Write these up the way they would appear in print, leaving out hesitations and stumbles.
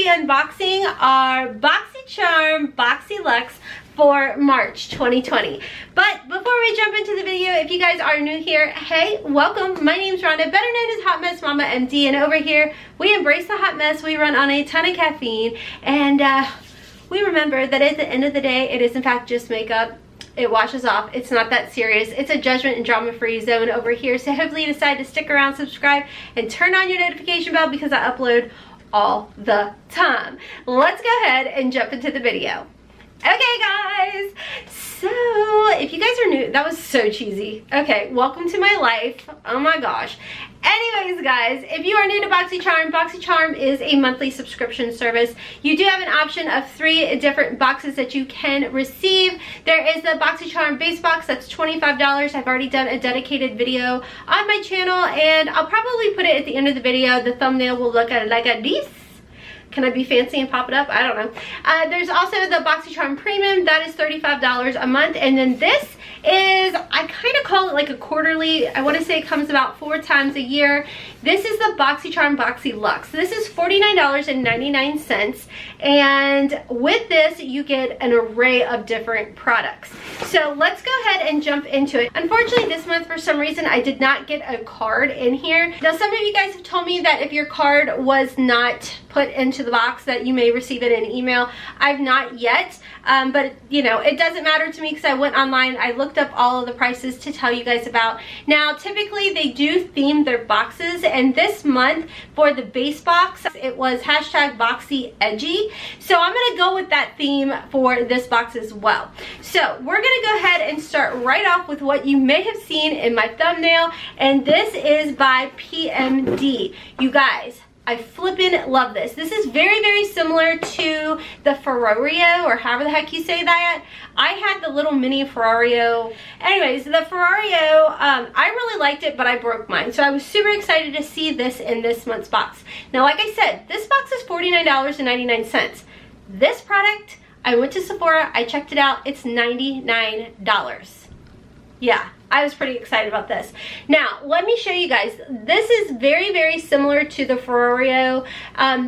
unboxing our Boxycharm Boxyluxe for March 2020. But before we jump into the video, if you guys are new here, hey, welcome. My name's Rhonda, better known as HOTMESSMOMMAMD, and over here we embrace the hot mess. We run on a ton of caffeine, and we remember that at the end of the day, it is in fact just makeup. It washes off. It's not that serious. It's a judgment and drama-free zone over here. So hopefully you decide to stick around, subscribe, and turn on your notification bell because I upload all the time. Let's go ahead and jump into the video. Okay guys, so if you guys are new, that was so cheesy. Okay, welcome to my life. Oh my gosh. Anyways guys, if you are new to Boxycharm, Boxycharm is a monthly subscription service. You do have an option of 3 different boxes that you can receive. There is the Boxycharm base box, that's $25. I've already done a dedicated video on my channel, and I'll probably put it at the end of the video. The thumbnail will look like this. Can I be fancy and pop it up? I don't know. There's also the Boxycharm Premium. That is $35 a month. And then this is, I kind of call it like a quarterly. I want to say it comes about 4 times a year. This is the Boxycharm Boxyluxe. This is $49.99. And with this, you get an array of different products. So let's go ahead and jump into it. Unfortunately, this month, for some reason, I did not get a card in here. Now, some of you guys have told me that if your card was not put into the box, that you may receive it in email. I've not yet, but you know, it doesn't matter to me because I went online, I looked up all of the prices to tell you guys about. Now, typically they do theme their boxes, and this month for the base box, it was #BoxyEdgy. So I'm gonna go with that theme for this box as well. So we're gonna go ahead and start right off with what you may have seen in my thumbnail, and this is by PMD. You guys, I flippin' love this. This is very, very similar to the Ferrario, or however the heck you say that. I had the little mini Ferrario. Anyways, the Ferrario, I really liked it, but I broke mine. So I was super excited to see this in this month's box. Now, like I said, this box is $49.99. This product, I went to Sephora, I checked it out, it's $99. Yeah, I was pretty excited about this. Now, let me show you guys. This is very, very similar to the Ferrario.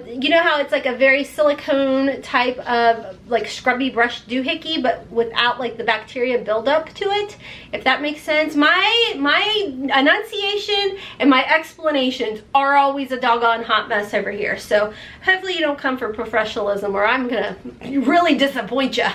You know how it's like a very silicone type of like scrubby brush doohickey, but without like the bacteria buildup to it, if that makes sense. My enunciation and my explanations are always a doggone hot mess over here. So hopefully you don't come for professionalism, or I'm gonna really disappoint you.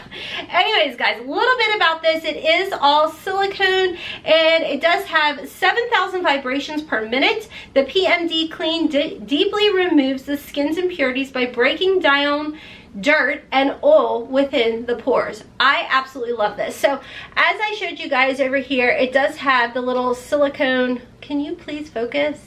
Anyways, guys, a little bit about this. It is all silicone, and it does have 7,000 vibrations per minute. The PMD Clean deeply removes the skin's impurities by breaking down dirt and oil within the pores. I absolutely love this. So as I showed you guys over here, it does have the little silicone. Can you please focus?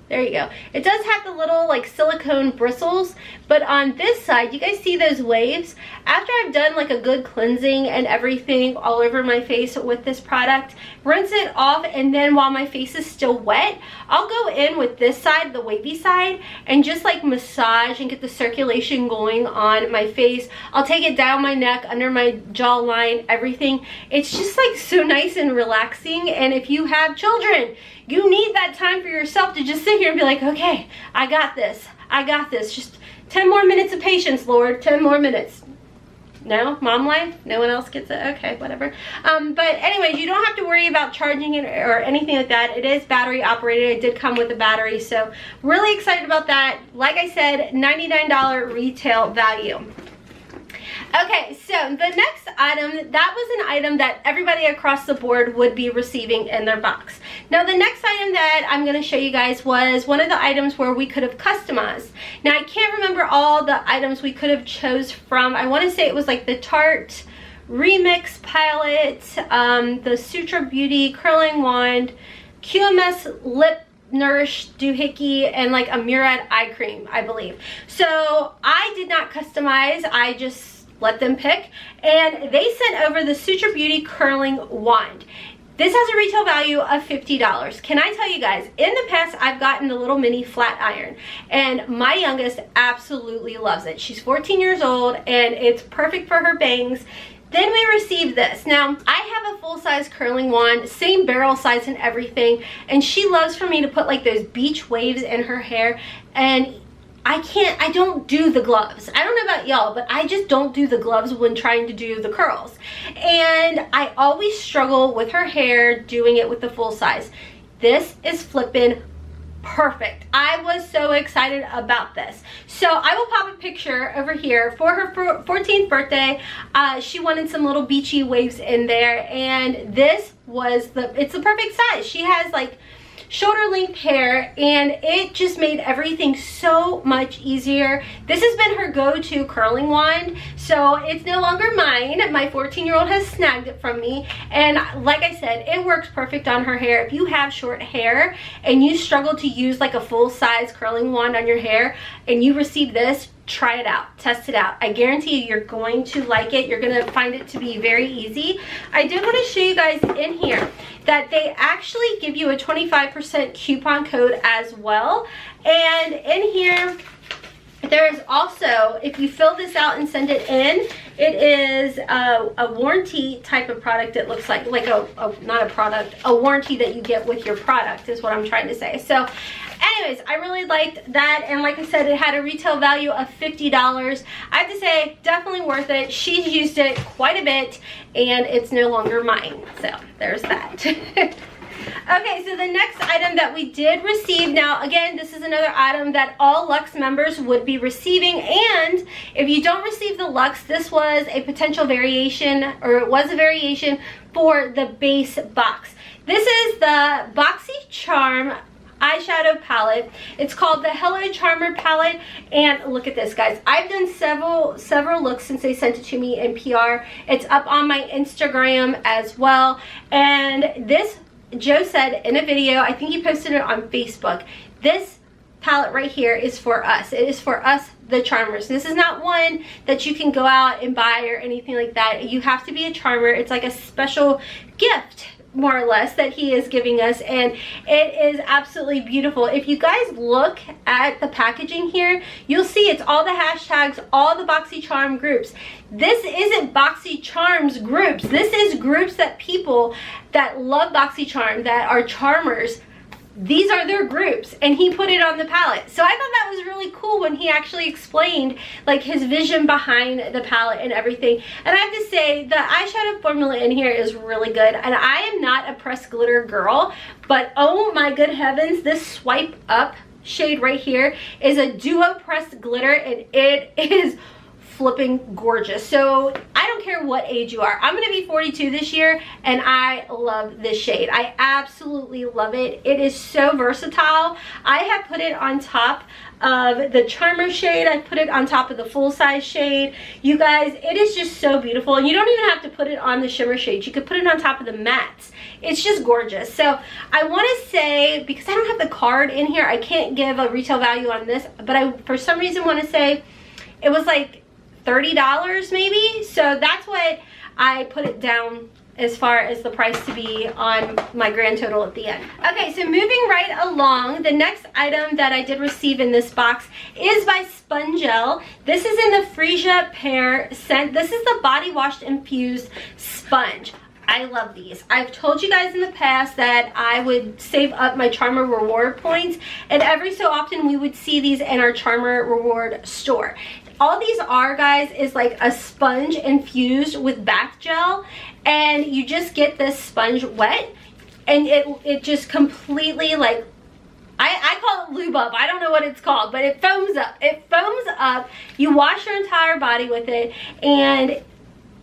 There you go. It does have the little like silicone bristles, but on this side, you guys see those waves? After I've done like a good cleansing and everything all over my face with this product, rinse it off, and then while my face is still wet, I'll go in with this side, the wavy side, and just like massage and get the circulation going on my face. I'll take it down my neck, under my jawline, everything. It's just like so nice and relaxing, and if you have children, you need that time for yourself to just sit here and be like, okay, I got this. I got this. Just 10 more minutes of patience, Lord. 10 more minutes. No? Mom life? No one else gets it? Okay, whatever. But anyways, you don't have to worry about charging it or anything like that. It is battery operated. It did come with a battery, so really excited about that. Like I said, $99 retail value. Okay, so the next item, that was an item that everybody across the board would be receiving in their box. Now, the next item that I'm going to show you guys was one of the items where we could have customized. Now, I can't remember all the items we could have chose from. I want to say it was like the Tarte Remix Palette, the Sutra Beauty Curling Wand, QMS Lip Nourish Doohickey, and like a Murad eye cream, I believe. So I did not customize. I just let them pick, and they sent over the Sutra Beauty Curling Wand. This has a retail value of $50. Can I tell you guys, in the past, I've gotten the little mini flat iron, and my youngest absolutely loves it. She's 14 years old, and it's perfect for her bangs. Then we received this. Now, I have a full-size curling wand, same barrel size and everything, and she loves for me to put like those beach waves in her hair, and I don't do the gloves. I don't know about y'all, but I just don't do the gloves when trying to do the curls. And I always struggle with her hair doing it with the full size. This is flipping perfect. I was so excited about this. So I will pop a picture over here for her 14th birthday. She wanted some little beachy waves in there, and this was it's the perfect size. She has like shoulder length hair, and it just made everything so much easier. This has been her go-to curling wand, so it's no longer mine. My 14-year-old has snagged it from me, and like I said, it works perfect on her hair. If you have short hair and you struggle to use like a full-size curling wand on your hair and you receive this, try it out, test it out. I guarantee you, you're going to like it. You're gonna find it to be very easy. I did want to show you guys in here that they actually give you a 25% coupon code as well. And in here, there's also, if you fill this out and send it in, it is a warranty type of product. It looks like not a product, a warranty that you get with your product is what I'm trying to say. So anyways, I really liked that, and like I said, it had a retail value of $50. I have to say, definitely worth it. She's used it quite a bit, and it's no longer mine. So there's that. Okay, so the next item that we did receive, now again, this is another item that all Luxe members would be receiving, and if you don't receive the Luxe, this was a potential variation, or it was a variation for the base box. This is the Boxycharm eyeshadow palette. It's called the Hello Charmer palette, and look at this, guys. I've done several looks since they sent it to me in PR. It's up on my Instagram as well, and this, Joe said in a video, I think he posted it on Facebook, this palette right here is for us. It is for us, the charmers. This is not one that you can go out and buy or anything like that. You have to be a charmer. It's like a special gift, more or less, that he is giving us, and it is absolutely beautiful. If you guys look at the packaging here, you'll see it's all the hashtags, all the Boxycharm groups. This isn't Boxycharm's groups. This is groups that people that love Boxycharm, that are charmers, these are their groups, and he put it on the palette. So I thought that was really cool when he actually explained like his vision behind the palette and everything. And I have to say, the eyeshadow formula in here is really good, and I am not a pressed glitter girl, but oh my good heavens, this Swipe Up shade right here is a duo pressed glitter, and it is flipping gorgeous. So I don't care what age you are. I'm gonna be 42 this year, and I love this shade. I absolutely love it. It is so versatile. I have put it on top of the Charmer shade. I put it on top of the full size shade. You guys, it is just so beautiful, and you don't even have to put it on the shimmer shades. You could put it on top of the mattes. It's just gorgeous. So I want to say, because I don't have the card in here, I can't give a retail value on this, but I for some reason want to say it was like $30 maybe. So that's what I put it down as far as the price to be on my grand total at the end. Okay, so moving right along, the next item that I did receive in this box is by Spongel. This is in the Freesia Pear scent. This is the body wash infused sponge. I love these. I've told you guys in the past that I would save up my Charmer reward points, and every so often we would see these in our Charmer reward store. All these are, guys, is like a sponge infused with bath gel, and you just get this sponge wet, and it just completely, like, I call it lube up. I don't know what it's called, but it foams up. It foams up. You wash your entire body with it, and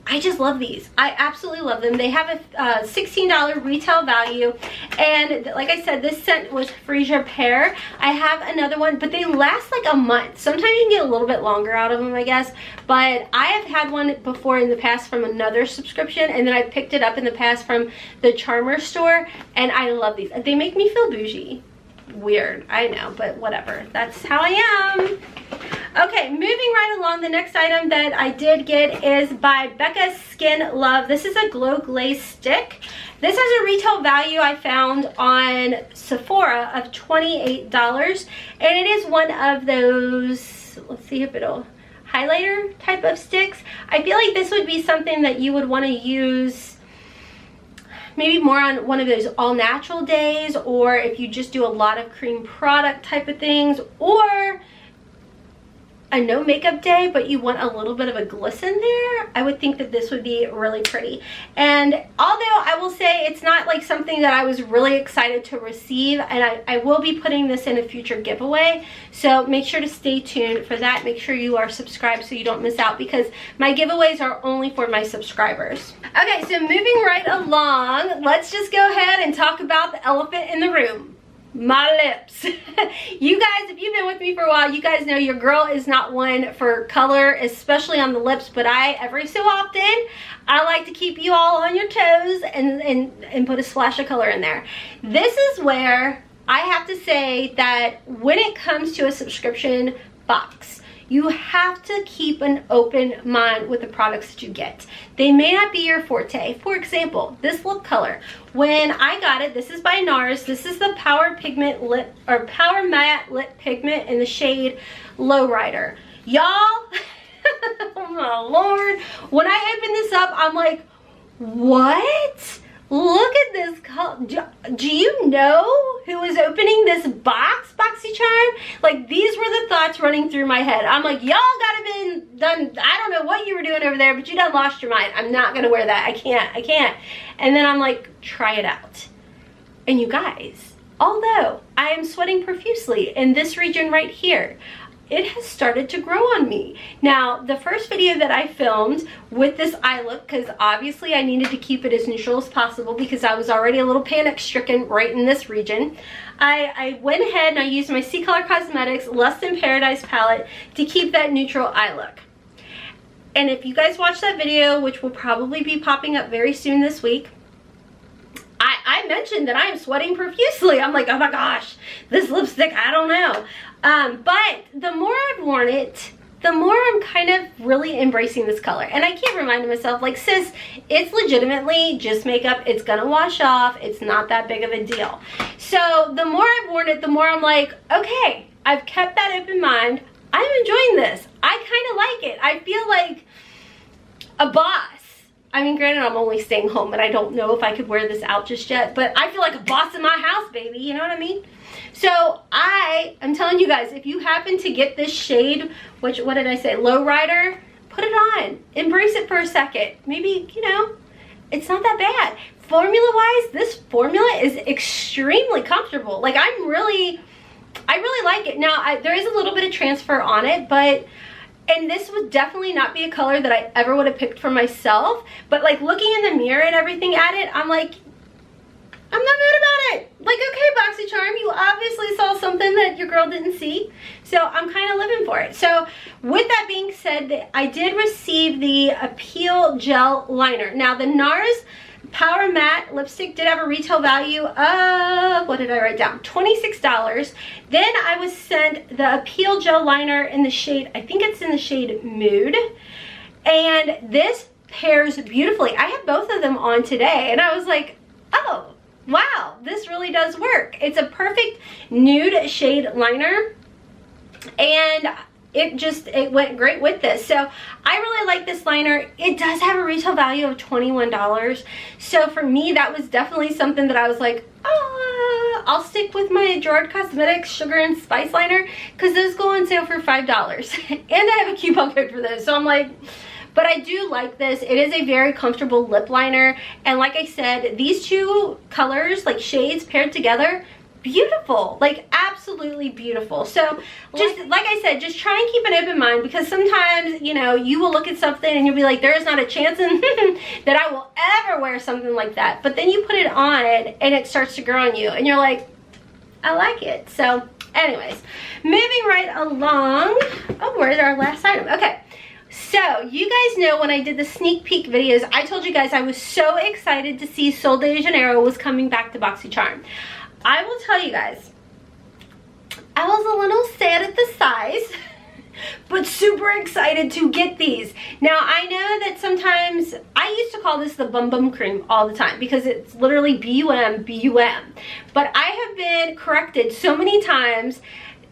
I just love these. I absolutely love them. They have a $16 retail value, and like I said, this scent was Freesia Pear. I have another one, but they last like a month. Sometimes you can get a little bit longer out of them, I guess, but I have had one before in the past from another subscription, and then I picked it up in the past from the Charmer store, and I love these. They make me feel bougie. Weird, I know, but whatever. That's how I am. Okay, moving right along, the next item that I did get is by Becca Skin Love. This is a Glow Glaze stick. This has a retail value I found on Sephora of $28, and it is one of those, let's see if it'll, highlighter type of sticks. I feel like this would be something that you would want to use maybe more on one of those all natural days, or if you just do a lot of cream product type of things, or a no makeup day, but you want a little bit of a glisten there, I would think that this would be really pretty. And although I will say it's not like something that I was really excited to receive, and I will be putting this in a future giveaway, so make sure to stay tuned for that. Make sure you are subscribed so you don't miss out, because my giveaways are only for my subscribers. Okay, so moving right along, let's just go ahead and talk about the elephant in the room. My lips. You guys, if you've been with me for a while, you guys know your girl is not one for color, especially on the lips, but every so often, I like to keep you all on your toes and put a splash of color in there. This is where I have to say that when it comes to a subscription box, you have to keep an open mind with the products that you get. They may not be your forte. For example, this lip color. When I got it, this is by Nars. This is the Power Pigment Lip, or Power Matte Lip Pigment in the shade Lowrider. Y'all, oh my Lord. When I opened this up, I'm like, what? Look at this color. Do you know who is opening this box, Boxycharm? Like, these were the thoughts running through my head. I'm like, y'all gotta been done. I don't know what you were doing over there, but you done lost your mind. I'm not gonna wear that. I can't. And then I'm like, try it out. And you guys, although I am sweating profusely in this region right here, it has started to grow on me. Now, the first video that I filmed with this eye look, because obviously I needed to keep it as neutral as possible because I was already a little panic stricken right in this region, I went ahead and I used my CColor Cosmetics Lust in Paradise palette to keep that neutral eye look. And if you guys watch that video, which will probably be popping up very soon this week, I mentioned that I am sweating profusely. I'm like, oh my gosh, this lipstick, I don't know. But the more I've worn it, the more I'm kind of really embracing this color. And I keep reminding myself, like, sis, it's legitimately just makeup. It's gonna wash off. It's not that big of a deal. So the more I've worn it, the more I'm like, okay, I've kept that open mind. I'm enjoying this. I kind of like it. I feel like a boss. I mean, granted, I'm only staying home and I don't know if I could wear this out just yet, but I feel like a boss in my house, baby. You know what I mean? So I'm telling you guys, if you happen to get this shade, which, what did I say? Lowrider, put it on. Embrace it for a second. Maybe, you know, it's not that bad. Formula-wise, this formula is extremely comfortable. Like, I really like it. Now, there is a little bit of transfer on it, but... And this would definitely not be a color that I ever would have picked for myself. But like looking in the mirror and everything at it, I'm like, I'm not mad about it. Like, okay, Boxycharm, you obviously saw something that your girl didn't see. So I'm kind of living for it. So with that being said, I did receive the Appeal Gel Liner. Now the Nars Power Matte lipstick did have a retail value of, what did I write down? $26. Then I was sent the Appeal Gel Liner in the shade, I think it's in the shade Mood. And this pairs beautifully. I have both of them on today and I was like, oh, wow, this really does work. It's a perfect nude shade liner. And it went great with this. So I really like this liner. It does have a retail value of $21. So for me, that was definitely something that I was like, oh, I'll stick with my Gerard Cosmetics Sugar and Spice liner because those go on sale for $5. And I have a coupon code for those. So I'm like, but I do like this. It is a very comfortable lip liner. And like I said, these two colors, like shades paired together, beautiful, like absolutely beautiful. So just like I said, just try and keep an open mind, because sometimes, you know, you will look at something and you'll be like, there is not a chance in that I will ever wear something like that. But then you put it on and it starts to grow on you and you're like, I like it. So anyways, moving right along. Oh, where's our last item? Okay. So you guys know when I did the sneak peek videos, I told you guys I was so excited to see Sol de Janeiro was coming back to Boxycharm. I will tell you guys, I was a little sad at the size, but super excited to get these. Now, I know that sometimes, I used to call this the Bum Bum Cream all the time because it's literally B-U-M, B-U-M. But I have been corrected so many times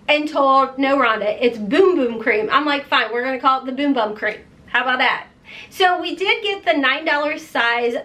and told, no, Rhonda, it's Boom Boom Cream. I'm like, fine, we're going to call it the Boom Bum Cream. How about that? So we did get the $9 size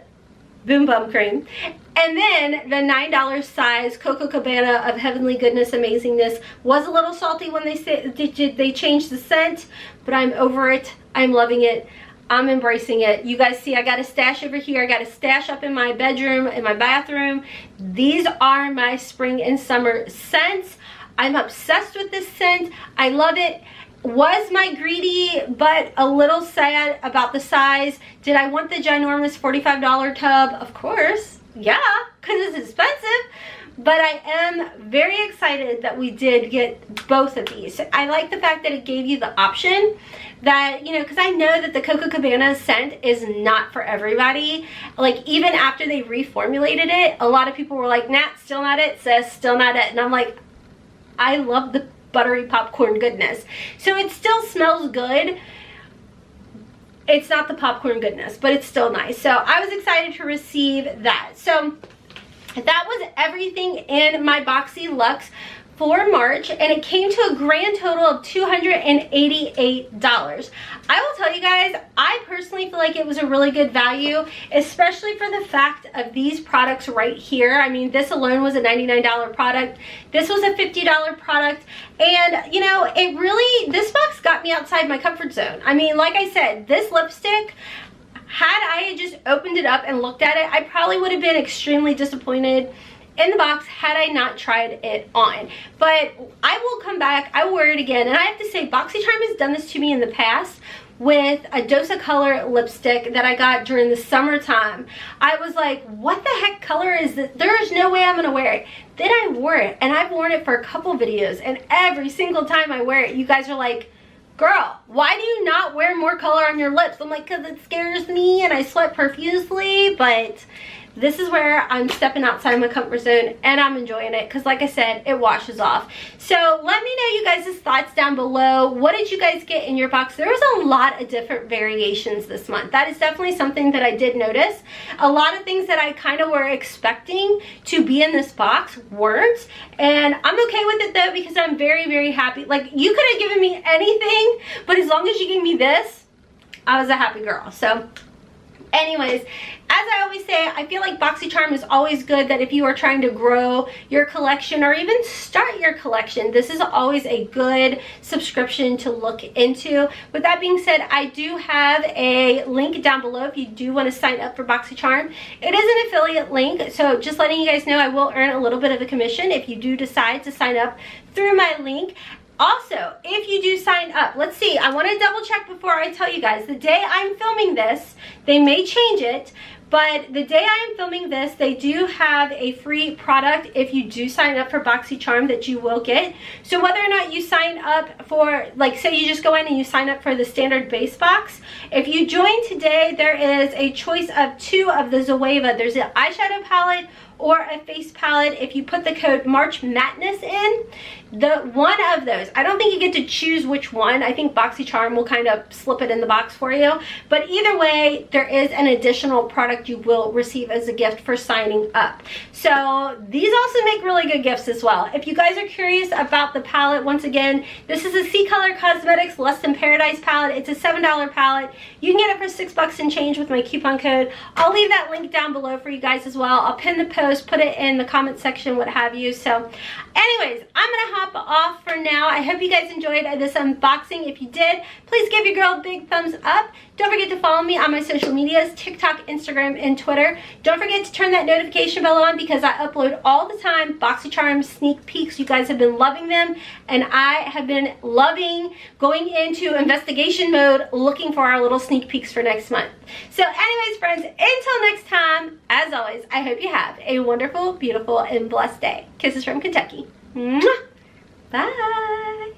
Boom Bum Cream. And then the $9 size Coco Cabana of Heavenly Goodness Amazingness was a little salty when they changed the scent, but I'm over it. I'm loving it. I'm embracing it. You guys see I got a stash over here. I got a stash up in my bedroom, in my bathroom. These are my spring and summer scents. I'm obsessed with this scent. I love it. Was my greedy but a little sad about the size? Did I want the ginormous $45 tub? Of course. Yeah, because it's expensive. But I am very excited that we did get both of these. I like the fact that it gave you the option that, you know, because I know that the Coco Cabana scent is not for everybody. Like, even after they reformulated it, a lot of people were like, nah, still not it, sis, still not it. And I'm like, I love the buttery popcorn goodness. So it still smells good. It's not the popcorn goodness, but it's still nice. So I was excited to receive that. So that was everything in my Boxyluxe for March, and it came to a grand total of $288. I will tell you guys, I personally feel like it was a really good value, especially for the fact of these products right here. I mean, this alone was a $99 product. This was a $50 product, and you know, it really, this box got me outside my comfort zone. I mean, like I said, this lipstick, had I just opened it up and looked at it, I probably would have been extremely disappointed in the box had I not tried it on. But I will come back, I will wear it again, and I have to say, Boxycharm has done this to me in the past with a Dose of Color lipstick that I got during the summertime. I was like, what the heck color is this? There is no way I'm gonna wear it. Then I wore it, and I've worn it for a couple videos, and every single time I wear it, you guys are like, girl, why do you not wear more color on your lips? I'm like, because it scares me and I sweat profusely. But this is where I'm stepping outside my comfort zone, and I'm enjoying it because, like I said, it washes off. So let me know you guys' thoughts down below. What did you guys get in your box? There was a lot of different variations this month. That is definitely something that I did notice. A lot of things that I kind of were expecting to be in this box weren't, and I'm okay with it though because I'm very, very happy. Like, you could have given me anything, but as long as you gave me this, I was a happy girl. So anyways, as I always say, I feel like Boxycharm is always good, that if you are trying to grow your collection or even start your collection, this is always a good subscription to look into. With that being said, I do have a link down below if you do want to sign up for Boxycharm. It is an affiliate link, so just letting you guys know, I will earn a little bit of a commission if you do decide to sign up through my link. Also, if you do sign up, let's see, I want to double check before I tell you guys. The day I'm filming this, they may change it, but the day I am filming this, they do have a free product if you do sign up for Boxycharm that you will get. So whether or not you sign up for, like, say you just go in and you sign up for the standard base box, if you join today, there is a choice of 2 of the Zoeva. There's an eyeshadow palette or a face palette. If you put the code March Madness in, the one of those, I don't think you get to choose which one. I think Boxycharm will kind of slip it in the box for you, but either way, there is an additional product you will receive as a gift for signing up. So these also make really good gifts as well. If you guys are curious about the palette, once again, this is a CColor Cosmetics Less Than Paradise palette. It's a $7 palette. You can get it for $6 and change with my coupon code. I'll leave that link down below for you guys as well. I'll pin the post, put it in the comment section, what have you. So anyways, I'm gonna hop off for now. I hope you guys enjoyed this unboxing. If you did, please give your girl a big thumbs up. Don't forget to follow me on my social medias, TikTok, Instagram, and Twitter. Don't forget to turn that notification bell on because I upload all the time Boxycharm sneak peeks. You guys have been loving them, and I have been loving going into investigation mode looking for our little sneak peeks for next month. So anyways, friends, until next time, as always, I hope you have a wonderful, beautiful, and blessed day. Kisses from Kentucky. Mwah! Bye.